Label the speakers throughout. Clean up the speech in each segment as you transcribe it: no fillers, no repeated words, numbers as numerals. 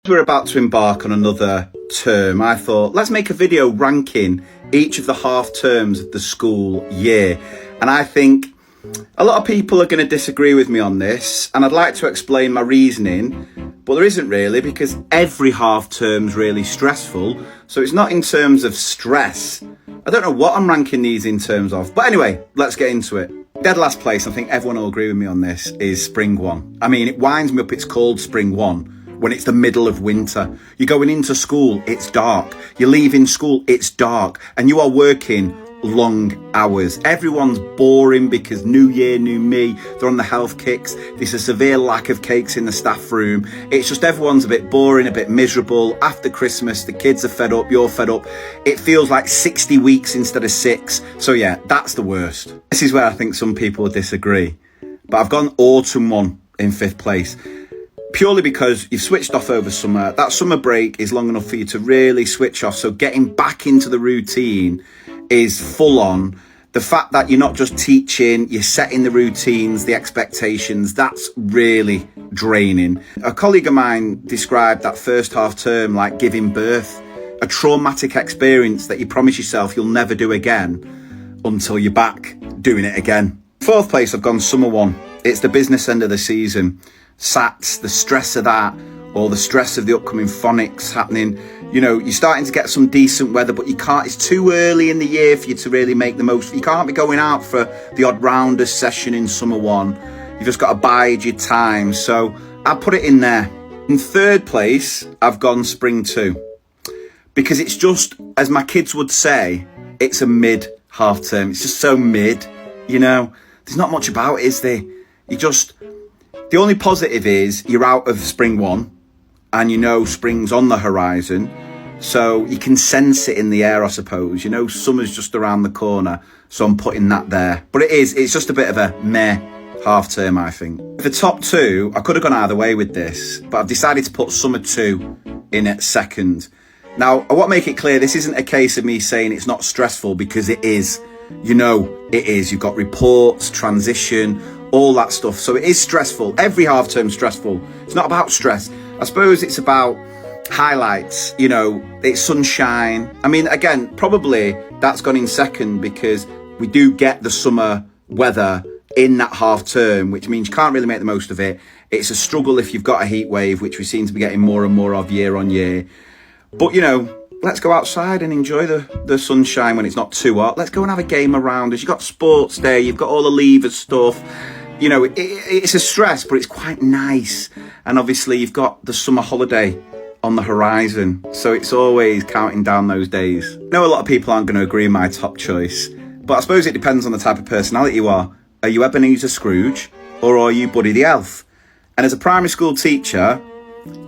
Speaker 1: We're about to embark on another term. I thought, let's make a video ranking each of the half terms of the school year. And I think a lot of people are going to disagree with me on this, and I'd like to explain my reasoning, but there isn't really, because every half term's really stressful. So it's not in terms of stress. I don't know what I'm ranking these in terms of, but anyway, let's get into it. Dead last place, I think everyone will agree with me on this, is Spring 1. I mean, it winds me up, it's called Spring 1. When it's the middle of winter, you're going into school, it's dark. You're leaving school, it's dark. And you are working long hours. Everyone's boring because new year, new me. They're on the health kicks. There's a severe lack of cakes in the staff room. It's just everyone's a bit boring, a bit miserable. After Christmas, the kids are fed up, you're fed up. It feels like 60 weeks instead of 6. So yeah, that's the worst. This is where I think some people disagree. But I've gone Autumn 1 in 5th place. Purely because you've switched off over summer. That summer break is long enough for you to really switch off. So getting back into the routine is full on. The fact that you're not just teaching, you're setting the routines, the expectations, that's really draining. A colleague of mine described that first half term like giving birth, a traumatic experience that you promise yourself you'll never do again until you're back doing it again. 4th place, I've gone Summer 1. It's the business end of the season. SATs, the stress of that, or the stress of the upcoming phonics happening. You know, you're starting to get some decent weather, but you can't, it's too early in the year for you to really make the most. You can't be going out for the odd rounders session in Summer 1. You've just got to bide your time. So I'll put it in there. In 3rd place, I've gone Spring 2. Because it's just, as my kids would say, it's a mid half term. It's just so mid, you know. There's not much about it, is there? The only positive is you're out of Spring 1 and you know spring's on the horizon. So you can sense it in the air, I suppose. You know, summer's just around the corner. So I'm putting that there. But it's just a bit of a meh half term, I think. The top 2, I could have gone either way with this, but I've decided to put Summer 2 in at 2nd. Now, I want to make it clear, this isn't a case of me saying it's not stressful, because it is. You know, it is. You've got reports, transition, all that stuff. So it is stressful. Every half term stressful. It's not about stress. I suppose it's about highlights. You know, it's sunshine. I mean, again, probably that's gone in 2nd because we do get the summer weather in that half term, which means you can't really make the most of it. It's a struggle if you've got a heat wave, which we seem to be getting more and more of year on year. But, you know, let's go outside and enjoy the sunshine when it's not too hot. Let's go and have a game around us. You've got sports day, you've got all the leavers stuff. You know, it's a stress, but it's quite nice. And obviously you've got the summer holiday on the horizon. So it's always counting down those days. I know a lot of people aren't going to agree with my top choice, but I suppose it depends on the type of personality you are. Are you Ebenezer Scrooge or are you Buddy the Elf? And as a primary school teacher,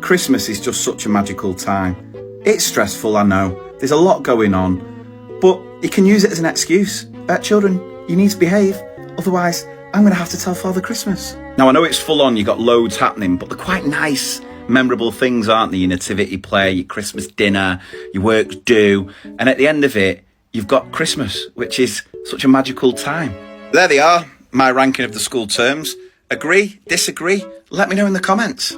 Speaker 1: Christmas is just such a magical time. It's stressful, I know. There's a lot going on, but you can use it as an excuse. Children, you need to behave, otherwise I'm going to have to tell Father Christmas. Now, I know it's full on, you've got loads happening, but they're quite nice, memorable things, aren't they? Your nativity play, your Christmas dinner, your work's due, and at the end of it, you've got Christmas, which is such a magical time. There they are, my ranking of the school terms. Agree? Disagree? Let me know in the comments.